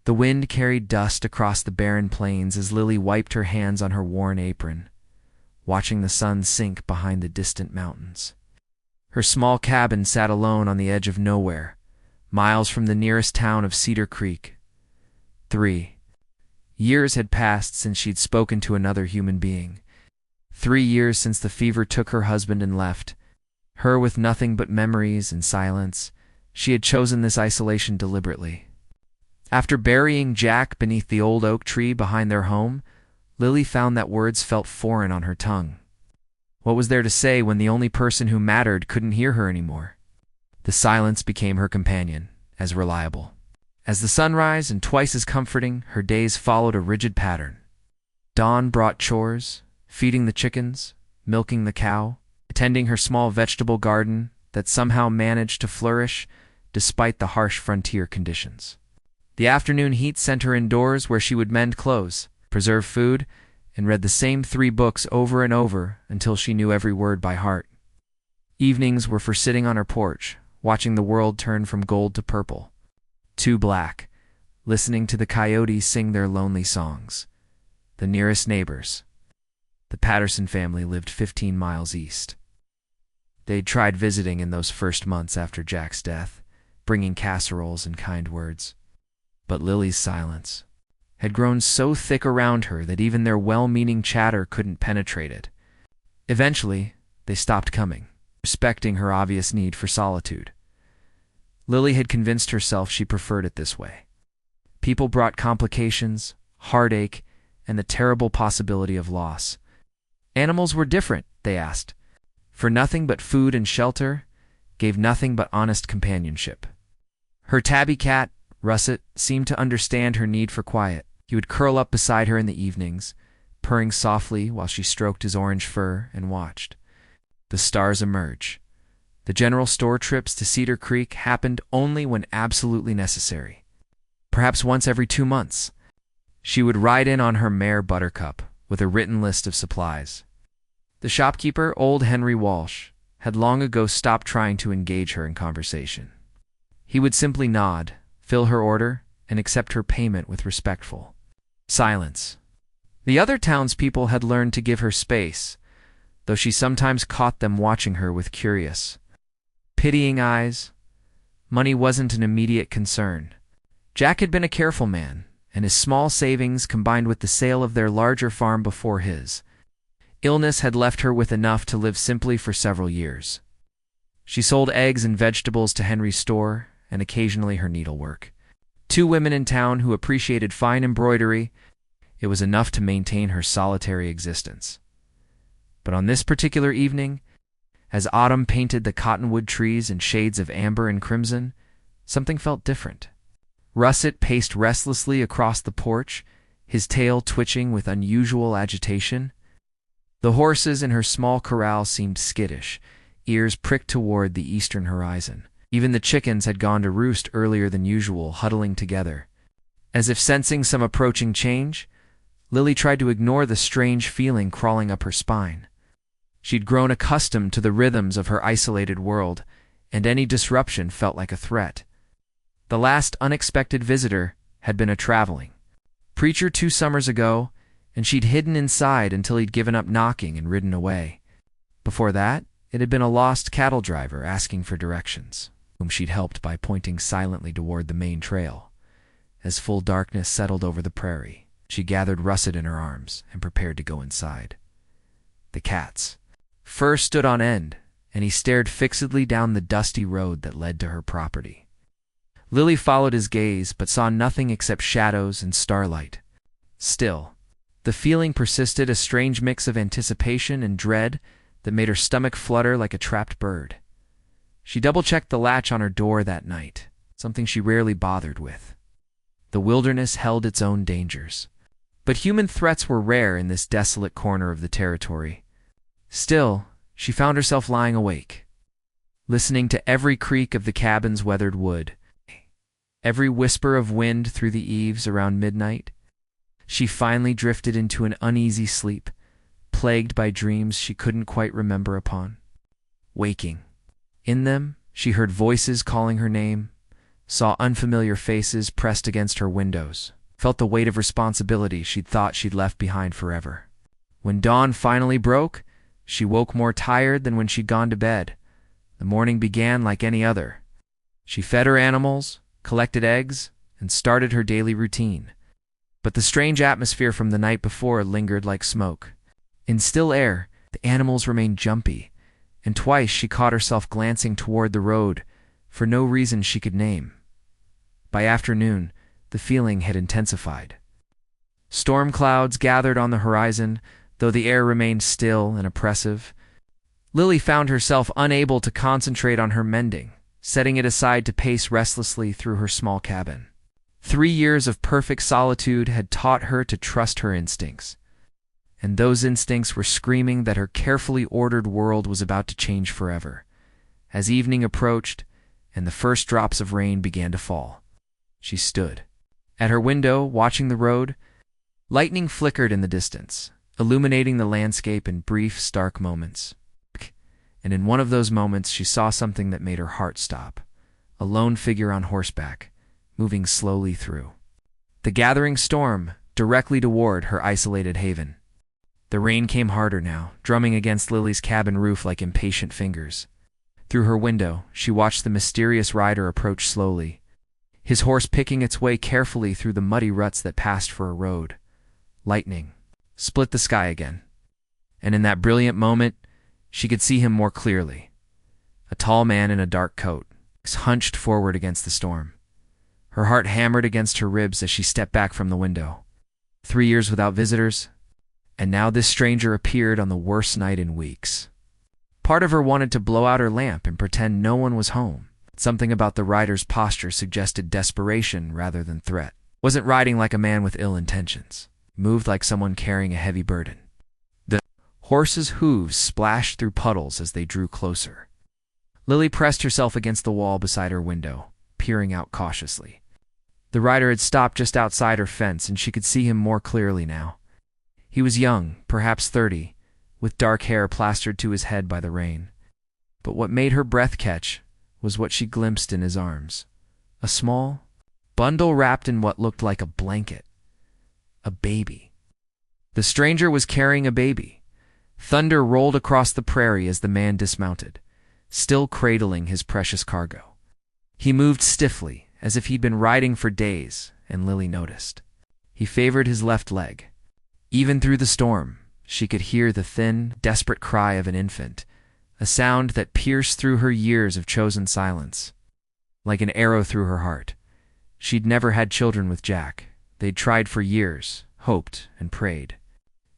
The wind carried dust across the barren plains as Lily wiped her hands on her worn apron, watching the sun sink behind the distant mountains. Her small cabin sat alone on the edge of nowhere, miles from the nearest town of Cedar Creek. 3 years had passed since she'd spoken to another human being. 3 years since the fever took her husband and left her with nothing but memories and silence. She had chosen this isolation deliberately. After burying Jack beneath the old oak tree behind their home, Lily found that words felt foreign on her tongue. What was there to say when the only person who mattered couldn't hear her anymore? The silence became her companion, as reliable as the sunrise and twice as comforting. Her days followed a rigid pattern. Dawn brought chores, feeding the chickens, milking the cow, attending her small vegetable garden that somehow managed to flourish despite the harsh frontier conditions. The afternoon heat sent her indoors where she would mend clothes, preserve food, and read the same 3 books over and over until she knew every word by heart. Evenings were for sitting on her porch, watching the world turn from gold to purple, to black, listening to the coyotes sing their lonely songs. The nearest neighbors, the Patterson family, lived 15 miles east. They'd tried visiting in those first months after Jack's death, bringing casseroles and kind words. But Lily's silence had grown so thick around her that even their well-meaning chatter couldn't penetrate it. Eventually, they stopped coming, respecting her obvious need for solitude. Lily had convinced herself she preferred it this way. People brought complications, heartache, and the terrible possibility of loss. Animals were different, they asked. For nothing but food and shelter, gave nothing but honest companionship. Her tabby cat, Russet, seemed to understand her need for quiet. He would curl up beside her in the evenings, purring softly while she stroked his orange fur and watched the stars emerge. The general store trips to Cedar Creek happened only when absolutely necessary. Perhaps once every 2 months, she would ride in on her mare Buttercup with a written list of supplies. The shopkeeper, old Henry Walsh, had long ago stopped trying to engage her in conversation. He would simply nod, fill her order, and accept her payment with respectful silence. The other townspeople had learned to give her space, though she sometimes caught them watching her with curious, pitying eyes. Money wasn't an immediate concern. Jack had been a careful man, and his small savings, combined with the sale of their larger farm before his illness, had left her with enough to live simply for several years. She sold eggs and vegetables to Henry's store, and occasionally her needlework. 2 women in town who appreciated fine embroidery. It was enough to maintain her solitary existence. But on this particular evening, as autumn painted the cottonwood trees in shades of amber and crimson, something felt different. Russet paced restlessly across the porch, his tail twitching with unusual agitation. The horses in her small corral seemed skittish, ears pricked toward the eastern horizon. Even the chickens had gone to roost earlier than usual, huddling together. As if sensing some approaching change, Lily tried to ignore the strange feeling crawling up her spine. She'd grown accustomed to the rhythms of her isolated world, and any disruption felt like a threat. The last unexpected visitor had been a traveling preacher 2 summers ago, and she'd hidden inside until he'd given up knocking and ridden away. Before that, it had been a lost cattle driver asking for directions, whom she'd helped by pointing silently toward the main trail. As full darkness settled over the prairie, she gathered Russet in her arms and prepared to go inside. The cat's fur stood on end, and he stared fixedly down the dusty road that led to her property. Lily followed his gaze, but saw nothing except shadows and starlight. Still, the feeling persisted, a strange mix of anticipation and dread that made her stomach flutter like a trapped bird. She double-checked the latch on her door that night, something she rarely bothered with. The wilderness held its own dangers, but human threats were rare in this desolate corner of the territory. Still, she found herself lying awake, listening to every creak of the cabin's weathered wood, every whisper of wind through the eaves around midnight. She finally drifted into an uneasy sleep, plagued by dreams she couldn't quite remember upon. Waking, in them, she heard voices calling her name, saw unfamiliar faces pressed against her windows, felt the weight of responsibility she'd thought she'd left behind forever. When dawn finally broke, she woke more tired than when she'd gone to bed. The morning began like any other. She fed her animals, collected eggs, and started her daily routine. But the strange atmosphere from the night before lingered like smoke. In still air, the animals remained jumpy, and twice she caught herself glancing toward the road for no reason she could name. By afternoon, the feeling had intensified. Storm clouds gathered on the horizon, though the air remained still and oppressive. Lily found herself unable to concentrate on her mending, setting it aside to pace restlessly through her small cabin. 3 years of perfect solitude had taught her to trust her instincts, and those instincts were screaming that her carefully ordered world was about to change forever. As evening approached and the first drops of rain began to fall, she stood at her window, watching the road. Lightning flickered in the distance, illuminating the landscape in brief, stark moments. And in one of those moments she saw something that made her heart stop. A lone figure on horseback, moving slowly through the gathering storm directly toward her isolated haven. The rain came harder now, drumming against Lily's cabin roof like impatient fingers. Through her window, she watched the mysterious rider approach slowly, his horse picking its way carefully through the muddy ruts that passed for a road. Lightning split the sky again, and in that brilliant moment, she could see him more clearly. A tall man in a dark coat, hunched forward against the storm. Her heart hammered against her ribs as she stepped back from the window. 3 years without visitors, and now this stranger appeared on the worst night in weeks. Part of her wanted to blow out her lamp and pretend no one was home. Something about the rider's posture suggested desperation rather than threat. Wasn't riding like a man with ill intentions. Moved like someone carrying a heavy burden. The horse's hooves splashed through puddles as they drew closer. Lily pressed herself against the wall beside her window, peering out cautiously. The rider had stopped just outside her fence, and she could see him more clearly now. He was young, perhaps 30, with dark hair plastered to his head by the rain. But what made her breath catch was what she glimpsed in his arms. A small bundle wrapped in what looked like a blanket. A baby. The stranger was carrying a baby. Thunder rolled across the prairie as the man dismounted, still cradling his precious cargo. He moved stiffly, as if he'd been riding for days, and Lily noticed. He favored his left leg. Even through the storm, she could hear the thin, desperate cry of an infant, a sound that pierced through her years of chosen silence. Like an arrow through her heart. She'd never had children with Jack. They'd tried for years, hoped and prayed,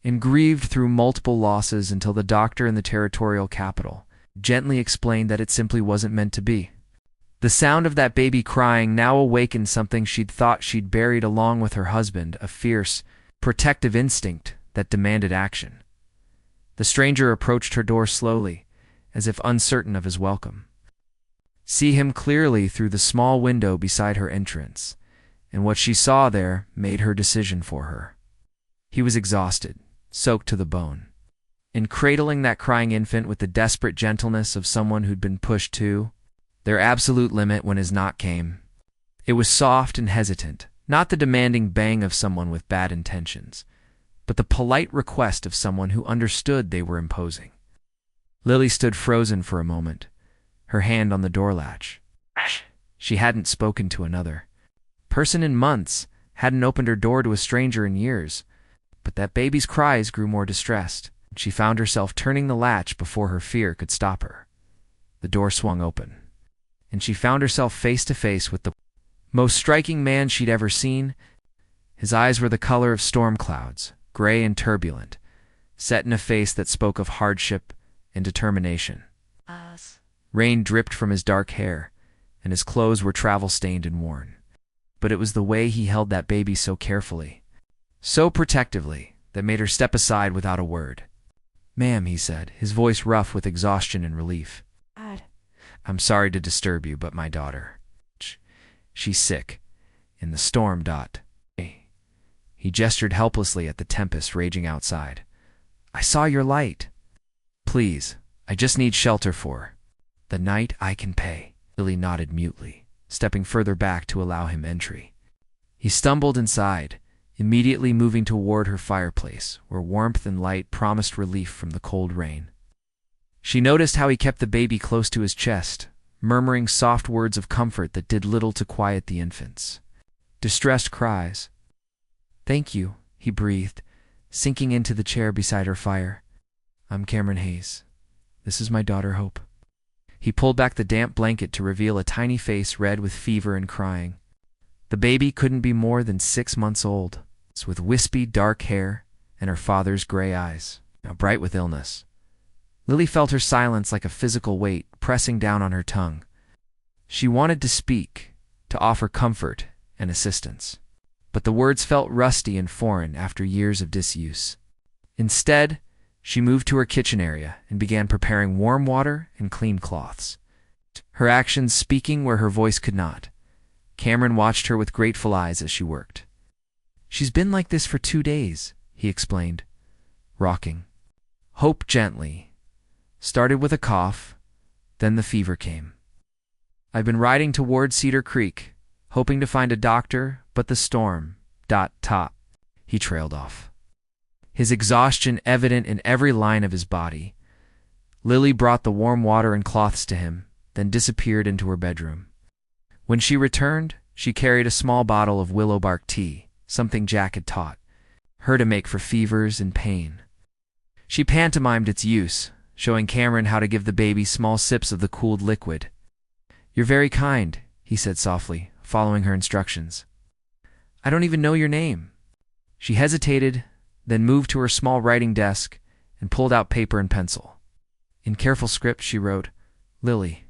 and grieved through multiple losses until the doctor in the territorial capital gently explained that it simply wasn't meant to be. The sound of that baby crying now awakened something she'd thought she'd buried along with her husband, a fierce, protective instinct that demanded action. The stranger approached her door slowly, as if uncertain of his welcome. See him clearly through the small window beside her entrance, and what she saw there made her decision for her. He was exhausted, soaked to the bone, and cradling that crying infant with the desperate gentleness of someone who'd been pushed to their absolute limit when his knock came. It was soft and hesitant, not the demanding bang of someone with bad intentions, but the polite request of someone who understood they were imposing. Lily stood frozen for a moment, her hand on the door latch. She hadn't spoken to another person in months, hadn't opened her door to a stranger in years, but that baby's cries grew more distressed. She found herself turning the latch before her fear could stop her. The door swung open, and she found herself face to face with the most striking man she'd ever seen. His eyes were the color of storm clouds, gray and turbulent, set in a face that spoke of hardship and determination. Rain dripped from his dark hair, and his clothes were travel-stained and worn. But it was the way he held that baby so carefully, so protectively, that made her step aside without a word. "Ma'am," he said, his voice rough with exhaustion and relief. "I'm sorry to disturb you, but my daughter, she's sick, in the storm. He gestured helplessly at the tempest raging outside. "I saw your light. Please, I just need shelter for the night. I can pay." Lily nodded mutely, stepping further back to allow him entry. He stumbled inside, immediately moving toward her fireplace, where warmth and light promised relief from the cold rain. She noticed how he kept the baby close to his chest, murmuring soft words of comfort that did little to quiet the infant's distressed cries. "Thank you," he breathed, sinking into the chair beside her fire. "I'm Cameron Hayes. This is my daughter, Hope." He pulled back the damp blanket to reveal a tiny face red with fever and crying. The baby couldn't be more than 6 months old, with wispy, dark hair and her father's gray eyes, now bright with illness. Lily felt her silence like a physical weight pressing down on her tongue. She wanted to speak, to offer comfort and assistance, but the words felt rusty and foreign after years of disuse. Instead, she moved to her kitchen area and began preparing warm water and clean cloths, her actions speaking where her voice could not. Cameron watched her with grateful eyes as she worked. "She's been like this for 2 days," he explained, rocking Hope gently. Started with a cough, then the fever came. "I've been riding toward Cedar Creek, hoping to find a doctor, but the storm, he trailed off, his exhaustion evident in every line of his body. Lily brought the warm water and cloths to him, then disappeared into her bedroom. When she returned, she carried a small bottle of willow bark tea, something Jack had taught her to make for fevers and pain. She pantomimed its use, showing Cameron how to give the baby small sips of the cooled liquid. "You're very kind," he said softly, following her instructions. "I don't even know your name." She hesitated, then moved to her small writing desk and pulled out paper and pencil. In careful script, she wrote, "Lily,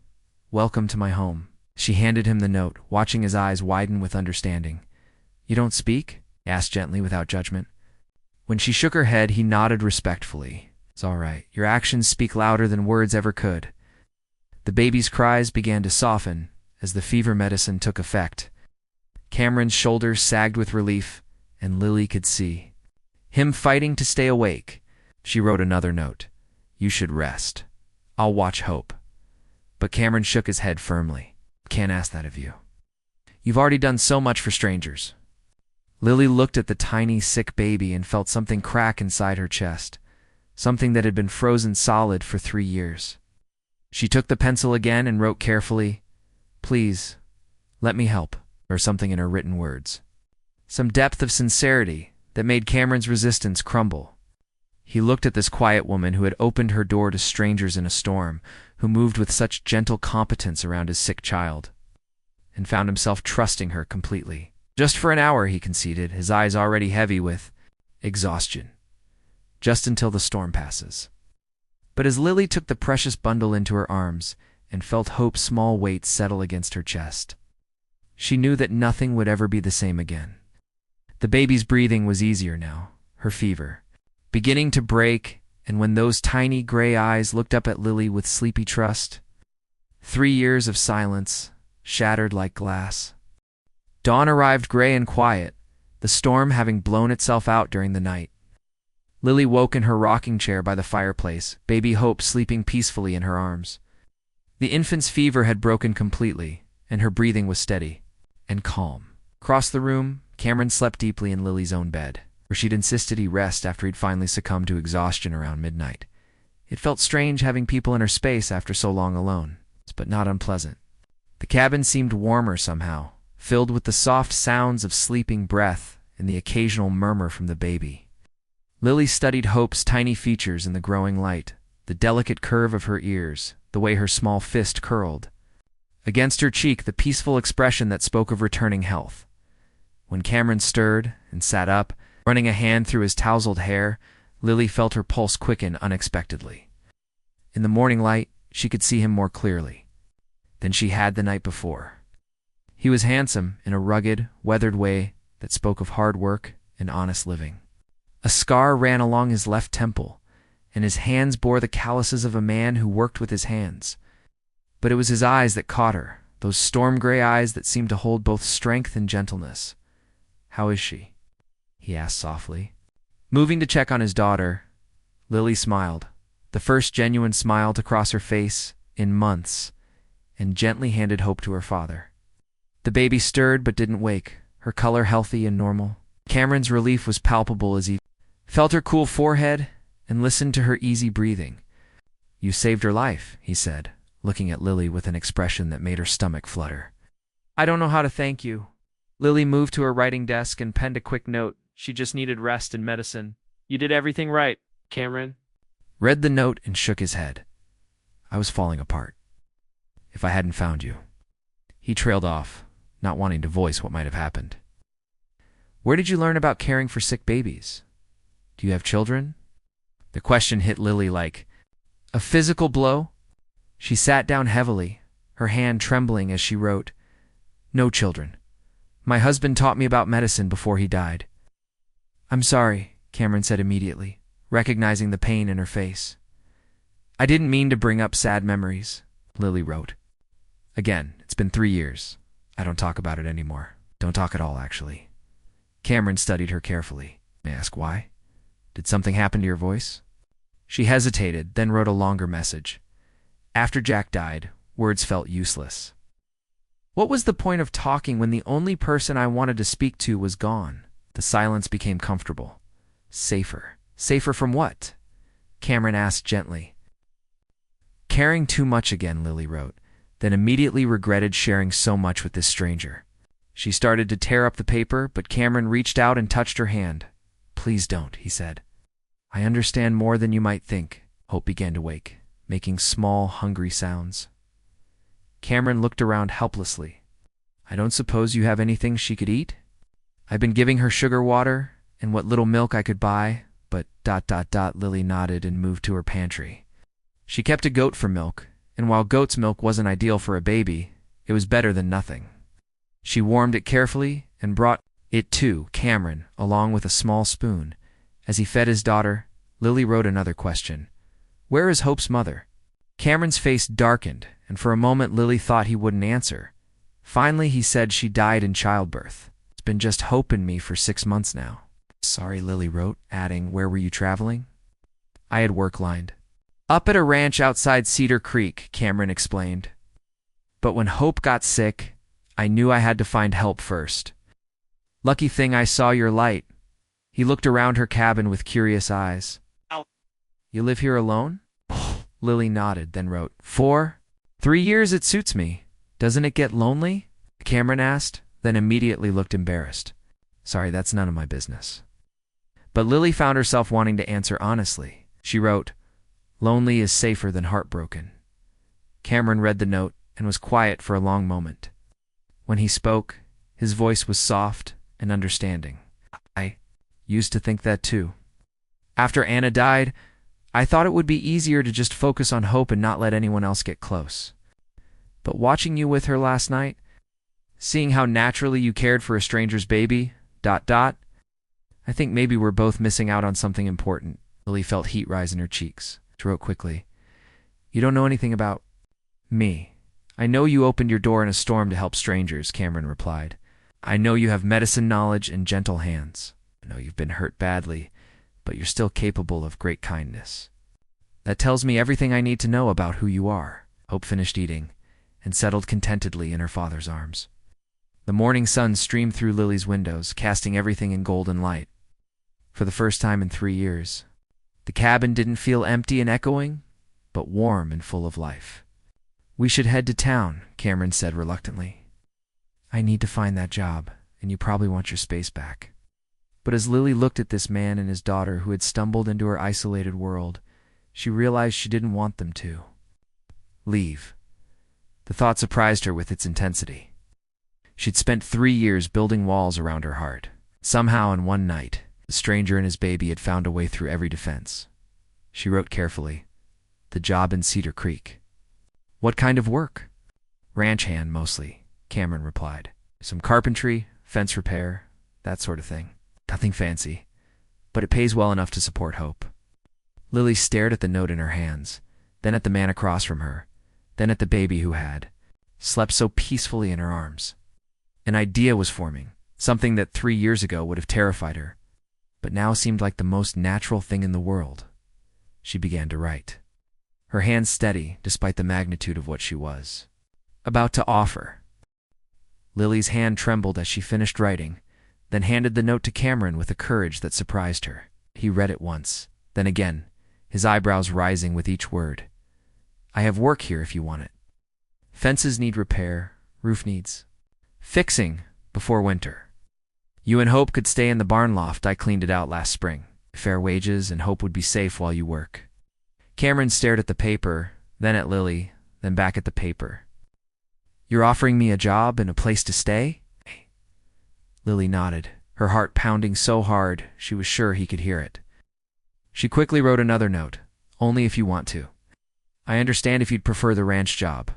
welcome to my home." She handed him the note, watching his eyes widen with understanding. "You don't speak?" he asked gently without judgment. When she shook her head, he nodded respectfully. "It's all right. Your actions speak louder than words ever could." The baby's cries began to soften as the fever medicine took effect. Cameron's shoulders sagged with relief, and Lily could see him fighting to stay awake. She wrote another note. "You should rest. I'll watch Hope." But Cameron shook his head firmly. "Can't ask that of you. You've already done so much for strangers." Lily looked at the tiny, sick baby and felt something crack inside her chest, something that had been frozen solid for 3 years. She took the pencil again and wrote carefully, "Please, let me help," or something in her written words. Some depth of sincerity that made Cameron's resistance crumble. He looked at this quiet woman who had opened her door to strangers in a storm, who moved with such gentle competence around his sick child, and found himself trusting her completely. "Just for an hour," he conceded, his eyes already heavy with exhaustion. "Just until the storm passes." But as Lily took the precious bundle into her arms and felt Hope's small weight settle against her chest, she knew that nothing would ever be the same again. The baby's breathing was easier now, her fever beginning to break, and when those tiny gray eyes looked up at Lily with sleepy trust, 3 years of silence shattered like glass. Dawn arrived gray and quiet, the storm having blown itself out during the night. Lily woke in her rocking chair by the fireplace, baby Hope sleeping peacefully in her arms. The infant's fever had broken completely, and her breathing was steady and calm. Across the room, Cameron slept deeply in Lily's own bed, where she'd insisted he rest after he'd finally succumbed to exhaustion around midnight. It felt strange having people in her space after so long alone, but not unpleasant. The cabin seemed warmer somehow, filled with the soft sounds of sleeping breath and the occasional murmur from the baby. Lily studied Hope's tiny features in the growing light, the delicate curve of her ears, the way her small fist curled. Against her cheek, the peaceful expression that spoke of returning health. When Cameron stirred and sat up, running a hand through his tousled hair, Lily felt her pulse quicken unexpectedly. In the morning light, she could see him more clearly than she had the night before. He was handsome in a rugged, weathered way that spoke of hard work and honest living. A scar ran along his left temple, and his hands bore the calluses of a man who worked with his hands. But it was his eyes that caught her, those storm-gray eyes that seemed to hold both strength and gentleness. "How is she?" he asked softly. Moving to check on his daughter, Lily smiled, the first genuine smile to cross her face in months, and gently handed Hope to her father. The baby stirred but didn't wake, her color healthy and normal. Cameron's relief was palpable as he felt her cool forehead and listened to her easy breathing. "You saved her life," he said, looking at Lily with an expression that made her stomach flutter. "I don't know how to thank you." Lily moved to her writing desk and penned a quick note. She just needed rest and medicine. "You did everything right, Cameron." Read the note and shook his head. "I was falling apart. If I hadn't found you." He trailed off, not wanting to voice what might have happened. "Where did you learn about caring for sick babies? Do you have children?" The question hit Lily like a physical blow. She sat down heavily, her hand trembling as she wrote, "No children. My husband taught me about medicine before he died." "I'm sorry," Cameron said immediately, recognizing the pain in her face. "I didn't mean to bring up sad memories," Lily wrote. "Again, it's been 3 years. I don't talk about it anymore. Don't talk at all, actually." Cameron studied her carefully. "May I ask why? Did something happen to your voice?" She hesitated, then wrote a longer message. "After Jack died, words felt useless. What was the point of talking when the only person I wanted to speak to was gone?" The silence became comfortable. "Safer. Safer from what?" Cameron asked gently. "Caring too much again," Lily wrote, then immediately regretted sharing so much with this stranger. She started to tear up the paper, but Cameron reached out and touched her hand. "Please don't," he said. "I understand more than you might think." Hope began to wake, making small, hungry sounds. Cameron looked around helplessly. "I don't suppose you have anything she could eat?" "I've been giving her sugar water and what little milk I could buy, but ... Lily nodded and moved to her pantry. She kept a goat for milk, and while goat's milk wasn't ideal for a baby, it was better than nothing. She warmed it carefully and brought it to Cameron, along with a small spoon. As he fed his daughter, Lily wrote another question. "Where is Hope's mother?" Cameron's face darkened, and for a moment Lily thought he wouldn't answer. Finally, he said she died in childbirth. "It's been just Hope and me for 6 months now." "Sorry," Lily wrote, adding, "Where were you traveling?" "I had work lined up at a ranch outside Cedar Creek," Cameron explained. "But when Hope got sick, I knew I had to find help first. Lucky thing I saw your light." He looked around her cabin with curious eyes. "You live here alone?" Lily nodded, then wrote, "For 3 years it suits me. Doesn't it get lonely?" Cameron asked, then immediately looked embarrassed. "Sorry, that's none of my business." But Lily found herself wanting to answer honestly. She wrote, "Lonely is safer than heartbroken." Cameron read the note and was quiet for a long moment. When he spoke, his voice was soft and understanding. "I used to think that too. After Anna died, I thought it would be easier to just focus on Hope and not let anyone else get close. But watching you with her last night, seeing how naturally you cared for a stranger's baby, ... I think maybe we're both missing out on something important." Lily felt heat rise in her cheeks. She wrote quickly, "You don't know anything about me." "I know you opened your door in a storm to help strangers," Cameron replied. "I know you have medicine knowledge and gentle hands. I know you've been hurt badly, but you're still capable of great kindness. That tells me everything I need to know about who you are." Hope finished eating and settled contentedly in her father's arms. The morning sun streamed through Lily's windows, casting everything in golden light. For the first time in 3 years, the cabin didn't feel empty and echoing, but warm and full of life. "We should head to town," Cameron said reluctantly. "I need to find that job, and you probably want your space back." But as Lily looked at this man and his daughter who had stumbled into her isolated world, she realized she didn't want them to leave. The thought surprised her with its intensity. She'd spent 3 years building walls around her heart. Somehow, in one night, the stranger and his baby had found a way through every defense. She wrote carefully, "The job in Cedar Creek." "What kind of work?" "Ranch hand, mostly," Cameron replied. "Some carpentry, fence repair, that sort of thing. Nothing fancy, but it pays well enough to support Hope." Lily stared at the note in her hands, then at the man across from her, then at the baby who had slept so peacefully in her arms. An idea was forming, something that 3 years ago would have terrified her, but now seemed like the most natural thing in the world. She began to write, her hands steady despite the magnitude of what she was about to offer. Lily's hand trembled as she finished writing, then handed the note to Cameron with a courage that surprised her. He read it once, then again, his eyebrows rising with each word. I have work here if you want it. Fences need repair, roof needs fixing before winter. You and Hope could stay in the barn loft. I cleaned it out last spring. Fair wages, and Hope would be safe while you work. Cameron stared at the paper, then at Lily, then back at the paper. You're offering me a job and a place to stay? Lily nodded, her heart pounding so hard she was sure he could hear it. She quickly wrote another note. Only if you want to. I understand if you'd prefer the ranch job.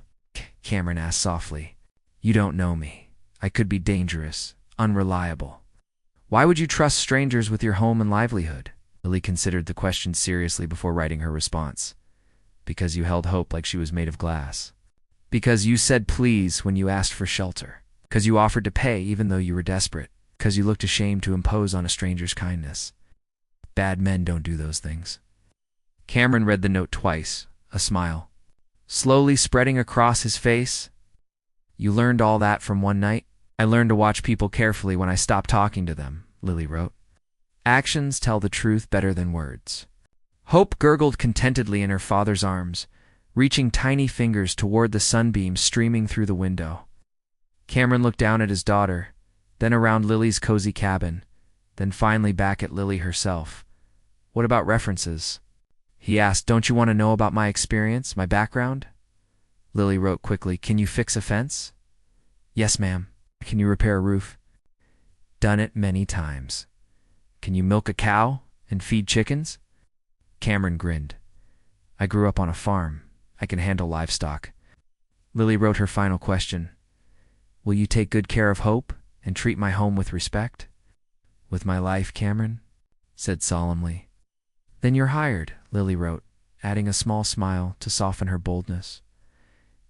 Cameron asked softly. You don't know me. I could be dangerous, unreliable. Why would you trust strangers with your home and livelihood? Lily considered the question seriously before writing her response. Because you held Hope like she was made of glass. Because you said please when you asked for shelter. Because you offered to pay even though you were desperate. Because you looked ashamed to impose on a stranger's kindness. Bad men don't do those things. Cameron read the note twice, a smile slowly spreading across his face. You learned all that from one night? I learned to watch people carefully when I stopped talking to them, Lily wrote. Actions tell the truth better than words. Hope gurgled contentedly in her father's arms, reaching tiny fingers toward the sunbeams streaming through the window. Cameron looked down at his daughter, then around Lily's cozy cabin, then finally back at Lily herself. What about references? He asked. Don't you want to know about my experience, my background? Lily wrote quickly. Can you fix a fence? Yes, ma'am. Can you repair a roof? Done it many times. Can you milk a cow and feed chickens? Cameron grinned. I grew up on a farm. I can handle livestock. Lily wrote her final question. Will you take good care of Hope and treat my home with respect? With my life, Cameron said solemnly. Then you're hired, Lily wrote, adding a small smile to soften her boldness.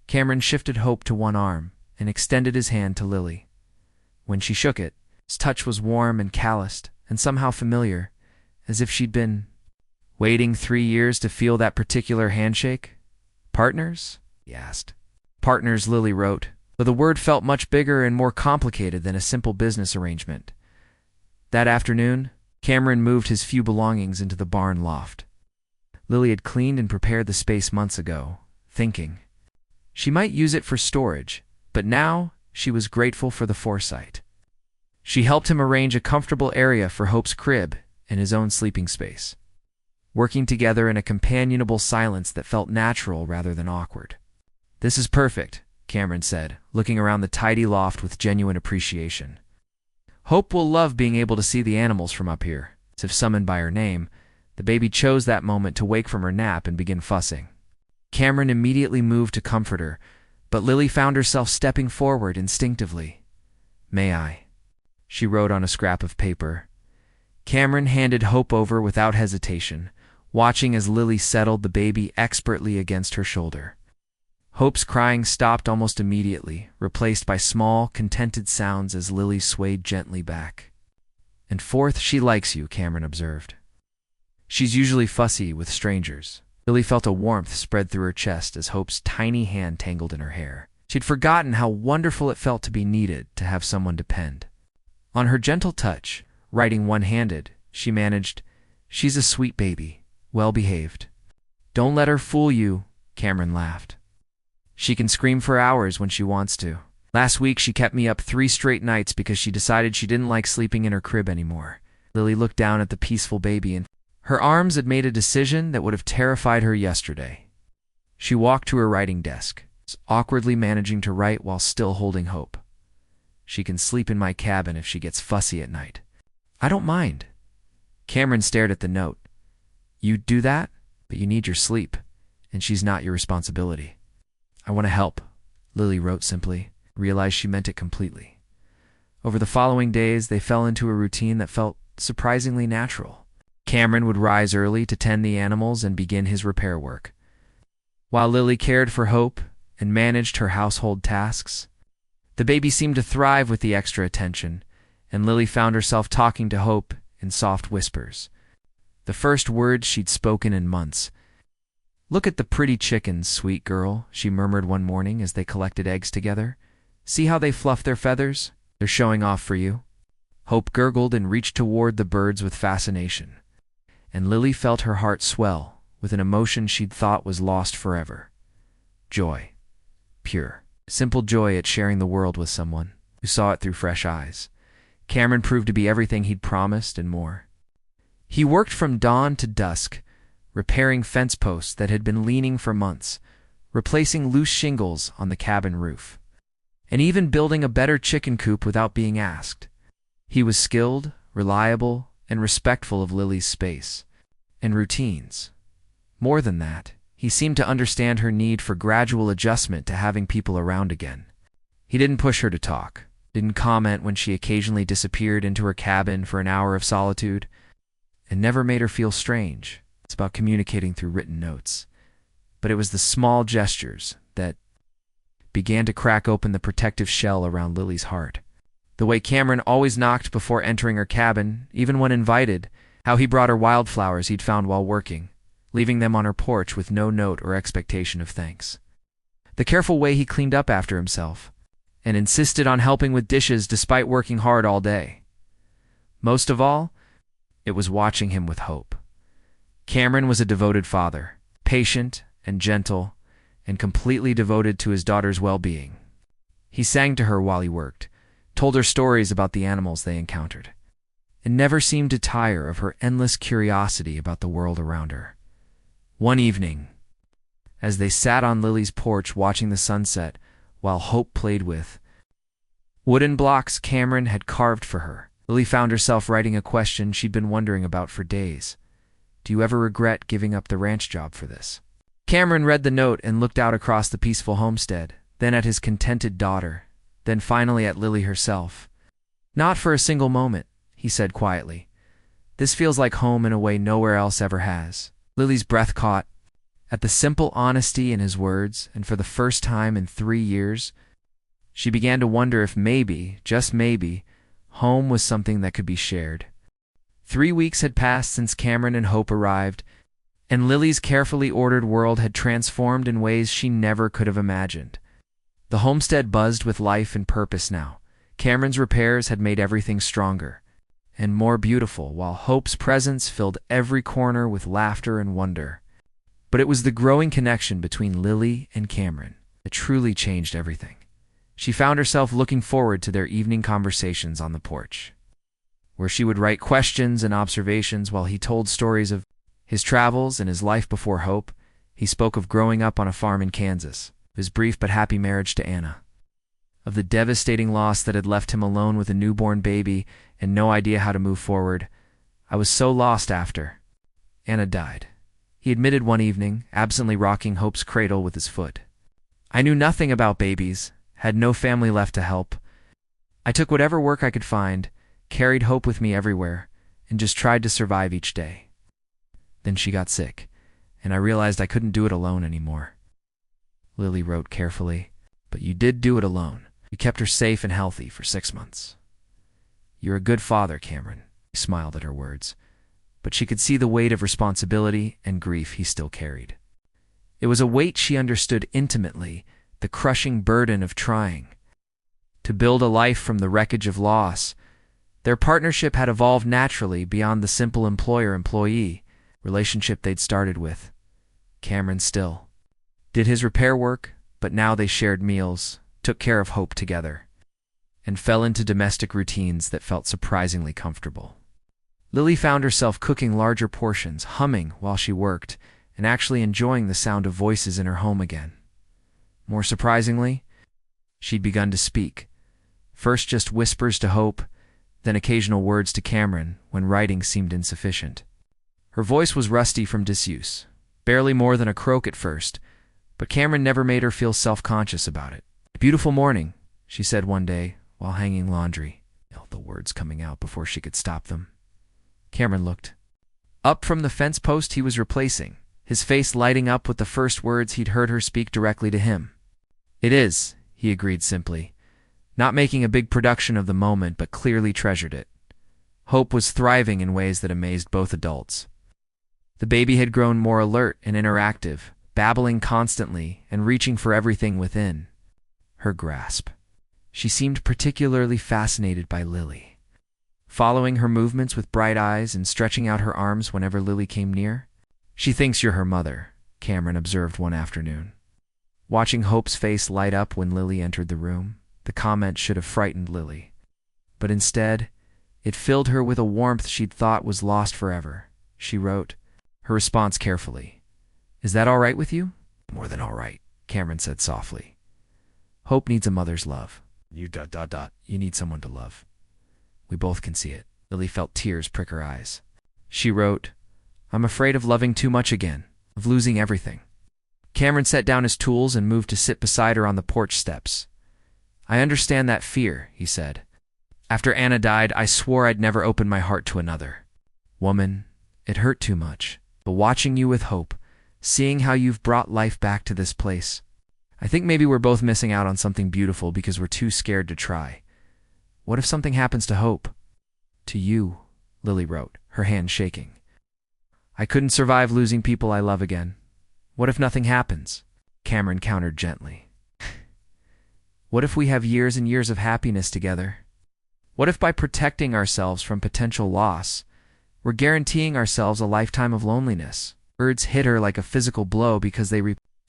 Cameron shifted Hope to one arm and extended his hand to Lily. When she shook it, his touch was warm and calloused and somehow familiar, as if she'd been waiting 3 years to feel that particular handshake. Partners? He asked. Partners, Lily wrote, though the word felt much bigger and more complicated than a simple business arrangement. That afternoon, Cameron moved his few belongings into the barn loft. Lily had cleaned and prepared the space months ago, thinking she might use it for storage, but now she was grateful for the foresight. She helped him arrange a comfortable area for Hope's crib and his own sleeping space, working together in a companionable silence that felt natural rather than awkward. This is perfect, Cameron said, looking around the tidy loft with genuine appreciation. Hope will love being able to see the animals from up here. As if summoned by her name, the baby chose that moment to wake from her nap and begin fussing. Cameron immediately moved to comfort her, but Lily found herself stepping forward instinctively. May I? She wrote on a scrap of paper. Cameron handed Hope over without hesitation, watching as Lily settled the baby expertly against her shoulder. Hope's crying stopped almost immediately, replaced by small, contented sounds as Lily swayed gently back. And fourth, she likes you, Cameron observed. She's usually fussy with strangers. Lily felt a warmth spread through her chest as Hope's tiny hand tangled in her hair. She'd forgotten how wonderful it felt to be needed, to have someone depend. On her gentle touch, writing one-handed, she managed, She's a sweet baby, well-behaved. Don't let her fool you, Cameron laughed. She can scream for hours when she wants to. Last week she kept me up 3 straight nights because she decided she didn't like sleeping in her crib anymore. Lily looked down at the peaceful baby and her arms had made a decision that would have terrified her yesterday. She walked to her writing desk, awkwardly managing to write while still holding Hope. She can sleep in my cabin if she gets fussy at night. I don't mind. Cameron stared at the note. You do that, but you need your sleep, and she's not your responsibility. I want to help, Lily wrote simply, realized she meant it completely. Over the following days, they fell into a routine that felt surprisingly natural. Cameron would rise early to tend the animals and begin his repair work, while Lily cared for Hope and managed her household tasks. The baby seemed to thrive with the extra attention, and Lily found herself talking to Hope in soft whispers. The first words she'd spoken in months. Look at the pretty chickens, sweet girl, she murmured one morning as they collected eggs together. See how they fluff their feathers? They're showing off for you." Hope gurgled and reached toward the birds with fascination, and Lily felt her heart swell with an emotion she'd thought was lost forever. Joy. Pure, simple joy at sharing the world with someone who saw it through fresh eyes. Cameron proved to be everything he'd promised and more. He worked from dawn to dusk, repairing fence posts that had been leaning for months, replacing loose shingles on the cabin roof, and even building a better chicken coop without being asked. He was skilled, reliable, and respectful of Lily's space and routines. More than that, he seemed to understand her need for gradual adjustment to having people around again. He didn't push her to talk, didn't comment when she occasionally disappeared into her cabin for an hour of solitude, and never made her feel strange. It's about communicating through written notes. But it was the small gestures that began to crack open the protective shell around Lily's heart. The way Cameron always knocked before entering her cabin, even when invited, how he brought her wildflowers he'd found while working, leaving them on her porch with no note or expectation of thanks. The careful way he cleaned up after himself, and insisted on helping with dishes despite working hard all day. Most of all, it was watching him with hope. Cameron was a devoted father, patient and gentle, and completely devoted to his daughter's well-being. He sang to her while he worked, told her stories about the animals they encountered, and never seemed to tire of her endless curiosity about the world around her. One evening, as they sat on Lily's porch watching the sunset while Hope played with wooden blocks Cameron had carved for her, Lily found herself writing a question she'd been wondering about for days. "Do you ever regret giving up the ranch job for this?" Cameron read the note and looked out across the peaceful homestead, then at his contented daughter, then finally at Lily herself. "Not for a single moment," he said quietly. "This feels like home in a way nowhere else ever has." Lily's breath caught at the simple honesty in his words, and for the first time in 3 years, she began to wonder if maybe, just maybe, home was something that could be shared. 3 weeks had passed since Cameron and Hope arrived, and Lily's carefully ordered world had transformed in ways she never could have imagined. The homestead buzzed with life and purpose now. Cameron's repairs had made everything stronger and more beautiful, while Hope's presence filled every corner with laughter and wonder. But it was the growing connection between Lily and Cameron that truly changed everything. She found herself looking forward to their evening conversations on the porch, where she would write questions and observations while he told stories of his travels and his life before Hope. He spoke of growing up on a farm in Kansas, his brief but happy marriage to Anna, of the devastating loss that had left him alone with a newborn baby and no idea how to move forward. "I was so lost after Anna died," he admitted one evening, absently rocking Hope's cradle with his foot. "I knew nothing about babies, had no family left to help. I took whatever work I could find, carried Hope with me everywhere, and just tried to survive each day. Then she got sick, and I realized I couldn't do it alone anymore." Lily wrote carefully, "But you did do it alone. You kept her safe and healthy for 6 months. You're a good father, Cameron." He smiled at her words, but she could see the weight of responsibility and grief he still carried. It was a weight she understood intimately, the crushing burden of trying to build a life from the wreckage of loss. Their partnership had evolved naturally beyond the simple employer-employee relationship they'd started with. Cameron still did his repair work, but now they shared meals, took care of Hope together, and fell into domestic routines that felt surprisingly comfortable. Lily found herself cooking larger portions, humming while she worked, and actually enjoying the sound of voices in her home again. More surprisingly, she'd begun to speak, first just whispers to Hope, then occasional words to Cameron when writing seemed insufficient. Her voice was rusty from disuse, barely more than a croak at first, but Cameron never made her feel self-conscious about it. "Beautiful morning," she said one day while hanging laundry, the words coming out before she could stop them. Cameron looked up from the fence post he was replacing, his face lighting up with the first words he'd heard her speak directly to him. "It is," he agreed simply, not making a big production of the moment but clearly treasured it. Hope was thriving in ways that amazed both adults. The baby had grown more alert and interactive, babbling constantly and reaching for everything within her grasp. She seemed particularly fascinated by Lily, following her movements with bright eyes and stretching out her arms whenever Lily came near. "She thinks you're her mother," Cameron observed one afternoon. Watching Hope's face light up when Lily entered the room, the comment should have frightened Lily. But instead, it filled her with a warmth she'd thought was lost forever. She wrote her response carefully. "Is that all right with you?" "More than all right," Cameron said softly. "Hope needs a mother's love. You need someone to love. We both can see it." Lily felt tears prick her eyes. She wrote, "I'm afraid of loving too much again, of losing everything." Cameron set down his tools and moved to sit beside her on the porch steps. "I understand that fear," he said. "After Anna died, I swore I'd never open my heart to another. Woman, it hurt too much. But watching you with Hope, seeing how you've brought life back to this place, I think maybe we're both missing out on something beautiful because we're too scared to try. What if something happens to Hope?" "To you," Lily wrote, her hand shaking. "I couldn't survive losing people I love again. What if nothing happens?" Cameron countered gently. "What if we have years and years of happiness together? What if by protecting ourselves from potential loss, we're guaranteeing ourselves a lifetime of loneliness?" Words hit her like a physical blow because they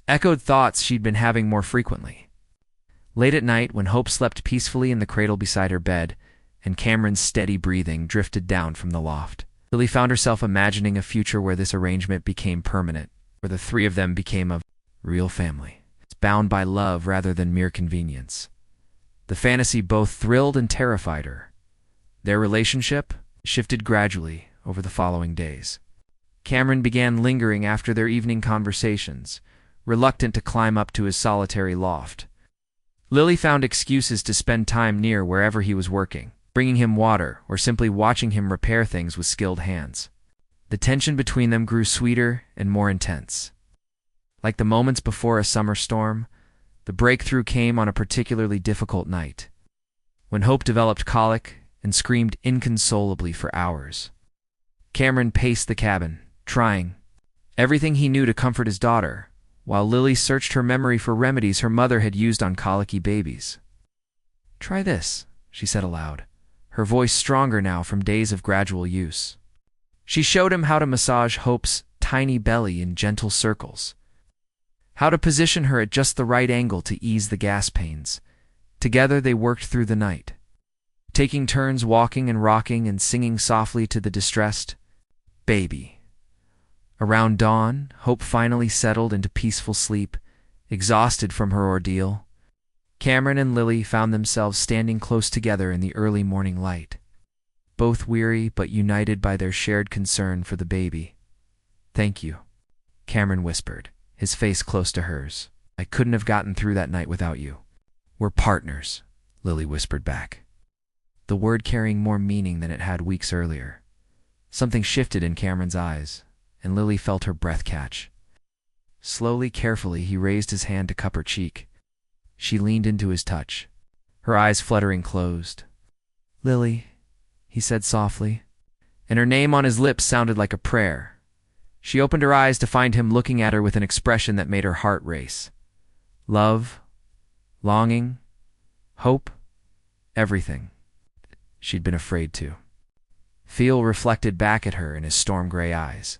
echoed thoughts she'd been having more frequently. Late at night, when Hope slept peacefully in the cradle beside her bed, and Cameron's steady breathing drifted down from the loft, Lily found herself imagining a future where this arrangement became permanent, where the three of them became a real family. It's bound by love rather than mere convenience. The fantasy both thrilled and terrified her. Their relationship shifted gradually over the following days. Cameron began lingering after their evening conversations, reluctant to climb up to his solitary loft. Lily found excuses to spend time near wherever he was working, bringing him water or simply watching him repair things with skilled hands. The tension between them grew sweeter and more intense. Like the moments before a summer storm, the breakthrough came on a particularly difficult night, when Hope developed colic and screamed inconsolably for hours. Cameron paced the cabin, trying everything he knew to comfort his daughter, while Lily searched her memory for remedies her mother had used on colicky babies. "Try this," she said aloud, her voice stronger now from days of gradual use. She showed him how to massage Hope's tiny belly in gentle circles, how to position her at just the right angle to ease the gas pains. Together they worked through the night, taking turns walking and rocking and singing softly to the distressed baby. Around dawn, Hope finally settled into peaceful sleep, exhausted from her ordeal. Cameron and Lily found themselves standing close together in the early morning light, both weary but united by their shared concern for the baby. "Thank you," Cameron whispered, his face close to hers. "I couldn't have gotten through that night without you." "We're partners," Lily whispered back, the word carrying more meaning than it had weeks earlier. Something shifted in Cameron's eyes, and Lily felt her breath catch. Slowly, carefully, he raised his hand to cup her cheek. She leaned into his touch, her eyes fluttering closed. "Lily," he said softly, and her name on his lips sounded like a prayer. She opened her eyes to find him looking at her with an expression that made her heart race. Love, longing, hope, everything she'd been afraid to feel reflected back at her in his storm-gray eyes.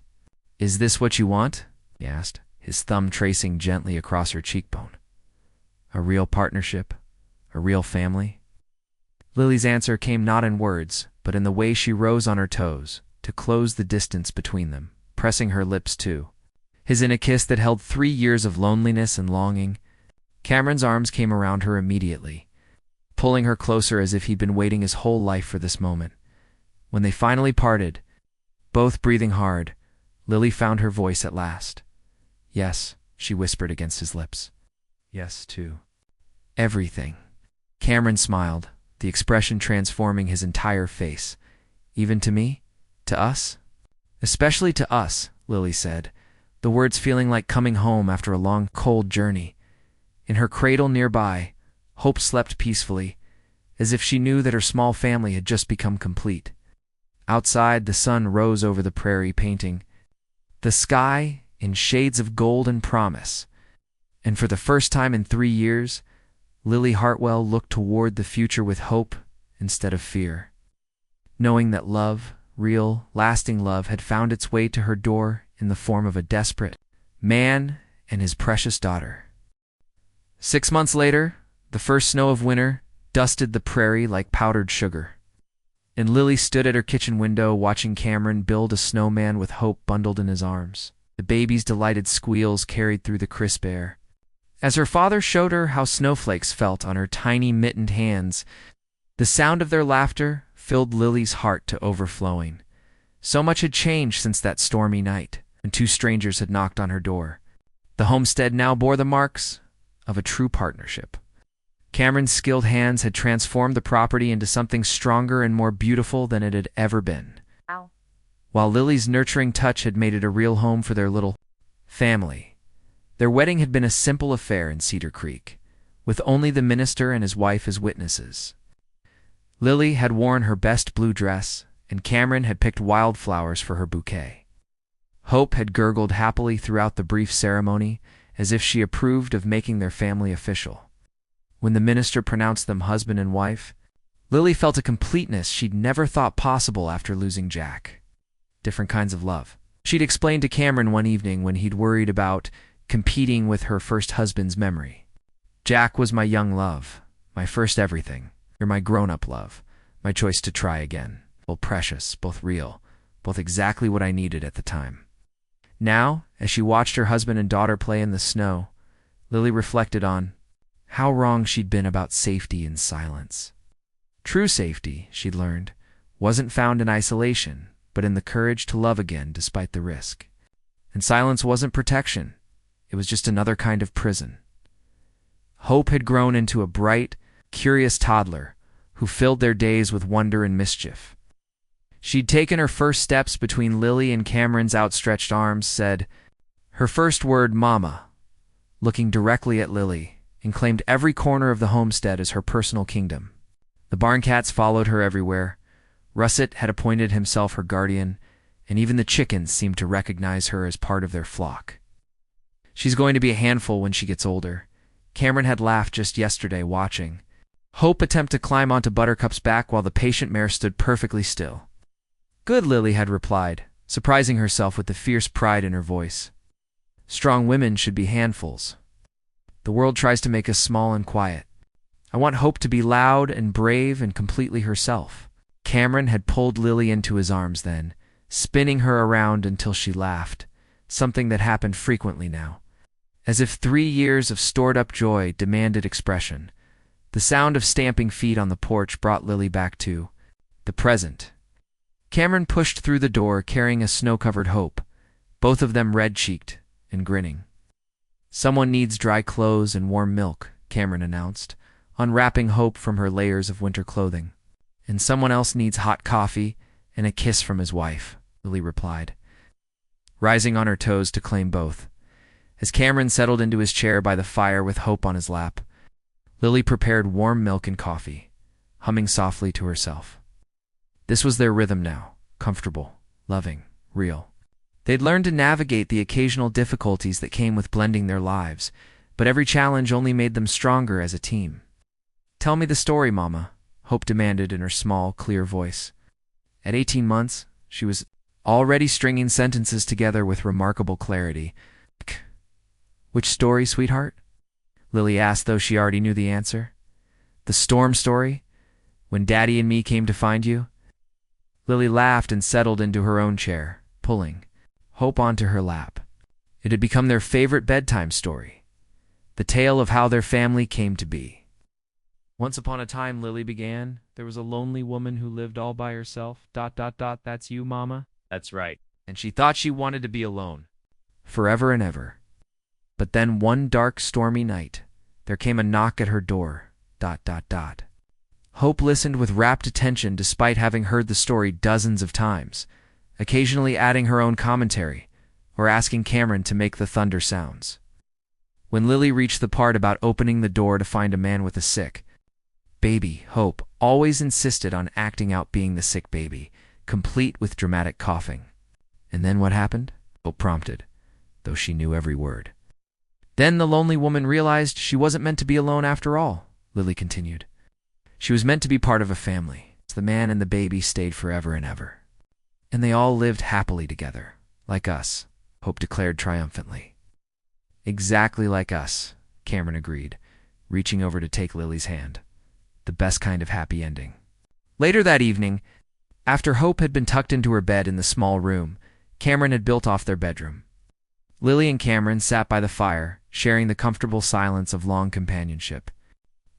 "Is this what you want?" he asked, his thumb tracing gently across her cheekbone. "A real partnership? A real family?" Lily's answer came not in words, but in the way she rose on her toes, to close the distance between them, pressing her lips to his in a kiss that held 3 years of loneliness and longing. Cameron's arms came around her immediately, pulling her closer as if he'd been waiting his whole life for this moment. When they finally parted, both breathing hard, Lily found her voice at last. "Yes," she whispered against his lips. "Yes, too. Everything." Cameron smiled, the expression transforming his entire face. "Even to me? To us?" "Especially to us," Lily said, the words feeling like coming home after a long, cold journey. In her cradle nearby, Hope slept peacefully, as if she knew that her small family had just become complete. Outside, the sun rose over the prairie, painting the sky in shades of gold and promise, and for the first time in 3 years, Lily Hartwell looked toward the future with hope instead of fear, knowing that love, real, lasting love, had found its way to her door in the form of a desperate man and his precious daughter. 6 months later, the first snow of winter dusted the prairie like powdered sugar, and Lily stood at her kitchen window watching Cameron build a snowman with Hope bundled in his arms. The baby's delighted squeals carried through the crisp air. As her father showed her how snowflakes felt on her tiny mittened hands, the sound of their laughter filled Lily's heart to overflowing. So much had changed since that stormy night, when two strangers had knocked on her door. The homestead now bore the marks of a true partnership. Cameron's skilled hands had transformed the property into something stronger and more beautiful than it had ever been, while Lily's nurturing touch had made it a real home for their little family. Their wedding had been a simple affair in Cedar Creek, with only the minister and his wife as witnesses. Lily had worn her best blue dress, and Cameron had picked wildflowers for her bouquet. Hope had gurgled happily throughout the brief ceremony, as if she approved of making their family official. When the minister pronounced them husband and wife, Lily felt a completeness she'd never thought possible after losing Jack. Different kinds of love. She'd explained to Cameron one evening when he'd worried about competing with her first husband's memory. Jack was my young love, my first everything. You're my grown-up love, my choice to try again. Both precious, both real, both exactly what I needed at the time. Now, as she watched her husband and daughter play in the snow, Lily reflected on how wrong she'd been about safety and silence. True safety, she'd learned, wasn't found in isolation, but in the courage to love again despite the risk. And silence wasn't protection. It was just another kind of prison. Hope had grown into a bright, curious toddler who filled their days with wonder and mischief. She'd taken her first steps between Lily and Cameron's outstretched arms, said her first word, Mama, looking directly at Lily, and claimed every corner of the homestead as her personal kingdom. The barn cats followed her everywhere. Russet had appointed himself her guardian, and even the chickens seemed to recognize her as part of their flock. She's going to be a handful when she gets older. Cameron had laughed just yesterday watching Hope attempt to climb onto Buttercup's back while the patient mare stood perfectly still. Good, Lily had replied, surprising herself with the fierce pride in her voice. Strong women should be handfuls. The world tries to make us small and quiet. I want Hope to be loud and brave and completely herself. Cameron had pulled Lily into his arms then, spinning her around until she laughed, something that happened frequently now. As if 3 years of stored-up joy demanded expression. The sound of stamping feet on the porch brought Lily back to the present. Cameron pushed through the door carrying a snow-covered Hope, both of them red-cheeked and grinning. Someone needs dry clothes and warm milk, Cameron announced, unwrapping Hope from her layers of winter clothing. And someone else needs hot coffee and a kiss from his wife, Lily replied, rising on her toes to claim both. As Cameron settled into his chair by the fire with Hope on his lap, Lily prepared warm milk and coffee, humming softly to herself. This was their rhythm now, comfortable, loving, real. They'd learned to navigate the occasional difficulties that came with blending their lives, but every challenge only made them stronger as a team. Tell me the story, Mama, Hope demanded in her small, clear voice. At 18 months, she was already stringing sentences together with remarkable clarity. Which story, sweetheart? Lily asked, though she already knew the answer. The storm story? When Daddy and me came to find you? Lily laughed and settled into her own chair, pulling Hope onto her lap. It had become their favorite bedtime story, the tale of how their family came to be. Once upon a time, Lily began, there was a lonely woman who lived all by herself. ... That's you, Mama? That's right. And she thought she wanted to be alone, forever and ever. But then one dark, stormy night, there came a knock at her door. ... Hope listened with rapt attention despite having heard the story dozens of times, occasionally adding her own commentary, or asking Cameron to make the thunder sounds. When Lily reached the part about opening the door to find a man with a sick baby, Hope always insisted on acting out being the sick baby, complete with dramatic coughing. And then what happened? Hope prompted, though she knew every word. Then the lonely woman realized she wasn't meant to be alone after all. Lily continued. She was meant to be part of a family. The man and the baby stayed forever and ever. And they all lived happily together, like us, Hope declared triumphantly. Exactly like us, Cameron agreed, reaching over to take Lily's hand. The best kind of happy ending. Later that evening, after Hope had been tucked into her bed in the small room Cameron had built off their bedroom, Lily and Cameron sat by the fire, sharing the comfortable silence of long companionship.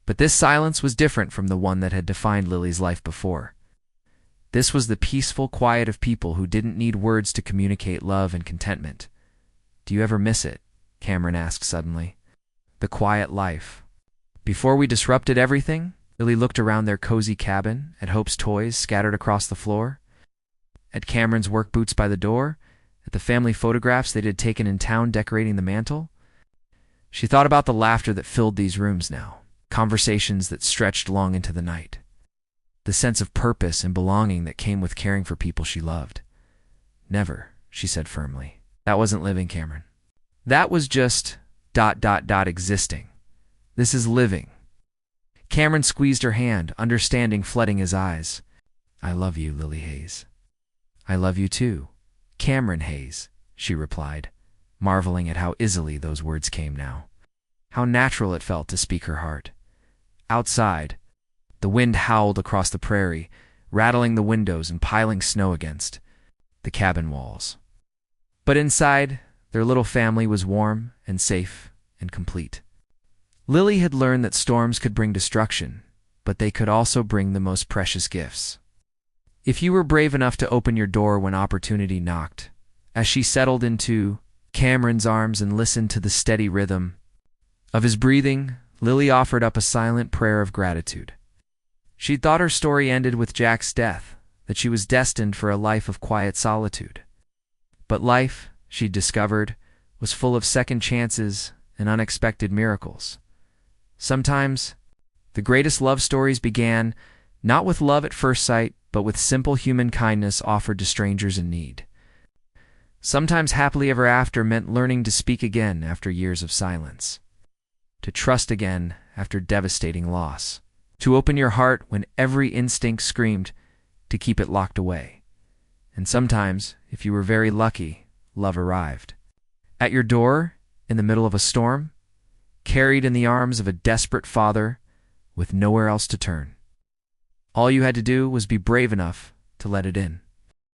But this silence was different from the one that had defined Lily's life before. This was the peaceful quiet of people who didn't need words to communicate love and contentment. "Do you ever miss it?" Cameron asked suddenly. "The quiet life." Before we disrupted everything, Lily looked around their cozy cabin, at Hope's toys scattered across the floor, at Cameron's work boots by the door, at the family photographs they had taken in town decorating the mantel. She thought about the laughter that filled these rooms now, conversations that stretched long into the night, the sense of purpose and belonging that came with caring for people she loved. "Never," she said firmly. "That wasn't living, Cameron. That was just ... existing. This is living." Cameron squeezed her hand, understanding flooding his eyes. "I love you, Lily Hayes." "I love you too, Cameron Hayes," she replied, marveling at how easily those words came now. How natural it felt to speak her heart. Outside, the wind howled across the prairie, rattling the windows and piling snow against the cabin walls. But inside, their little family was warm and safe and complete. Lily had learned that storms could bring destruction, but they could also bring the most precious gifts. If you were brave enough to open your door when opportunity knocked, as she settled into Cameron's arms and listened to the steady rhythm of his breathing, Lily offered up a silent prayer of gratitude. She'd thought her story ended with Jack's death, that she was destined for a life of quiet solitude. But life, she'd discovered, was full of second chances and unexpected miracles. Sometimes, the greatest love stories began not with love at first sight, but with simple human kindness offered to strangers in need. Sometimes happily ever after meant learning to speak again after years of silence, to trust again after devastating loss, to open your heart when every instinct screamed to keep it locked away. And sometimes, if you were very lucky, love arrived. At your door, in the middle of a storm, carried in the arms of a desperate father with nowhere else to turn. All you had to do was be brave enough to let it in.